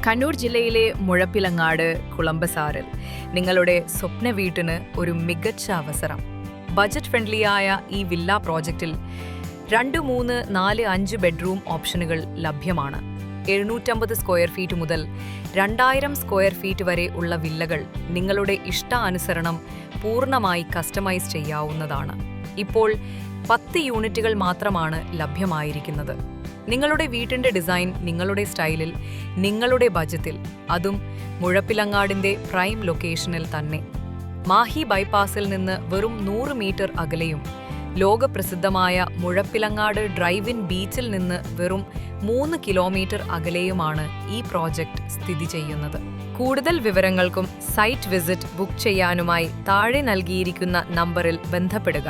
കണ്ണൂർ ജില്ലയിലെ മുഴപ്പിലങ്ങാട് കുളമ്പസാറിൽ നിങ്ങളുടെ സ്വപ്ന വീട്ടിന് ഒരു മികച്ച അവസരം. ബജറ്റ് ഫ്രണ്ട്ലിയായ ഈ വില്ല പ്രോജക്റ്റിൽ 2, 3, 4, 5 ബെഡ്റൂം ഓപ്ഷനുകൾ ലഭ്യമാണ്. 750 സ്ക്വയർ ഫീറ്റ് മുതൽ 2000 സ്ക്വയർ ഫീറ്റ് വരെ ഉള്ള വില്ലകൾ നിങ്ങളുടെ ഇഷ്ടാനുസരണം പൂർണ്ണമായി കസ്റ്റമൈസ് ചെയ്യാവുന്നതാണ്. ഇപ്പോൾ 10 യൂണിറ്റുകൾ മാത്രമാണ് ലഭ്യമായിരിക്കുന്നത്. നിങ്ങളുടെ വീടിന്റെ ഡിസൈൻ നിങ്ങളുടെ സ്റ്റൈലിൽ, നിങ്ങളുടെ ബജറ്റിൽ, അതും മുഴപ്പിലങ്ങാടിന്റെ പ്രൈം ലൊക്കേഷനിൽ തന്നെ. മാഹി ബൈപ്പാസിൽ നിന്ന് വെറും 100 മീറ്റർ അകലെയും ലോകപ്രസിദ്ധമായ മുഴപ്പിലങ്ങാട് ഡ്രൈവ് ഇൻ ബീച്ചിൽ നിന്ന് വെറും 3 കിലോമീറ്റർ അകലെയുമാണ് ഈ പ്രോജക്റ്റ് സ്ഥിതി ചെയ്യുന്നത്. കൂടുതൽ വിവരങ്ങൾക്കും സൈറ്റ് വിസിറ്റ് ബുക്ക് ചെയ്യാനുമായി താഴെ നൽകിയിരിക്കുന്ന നമ്പറിൽ ബന്ധപ്പെടുക.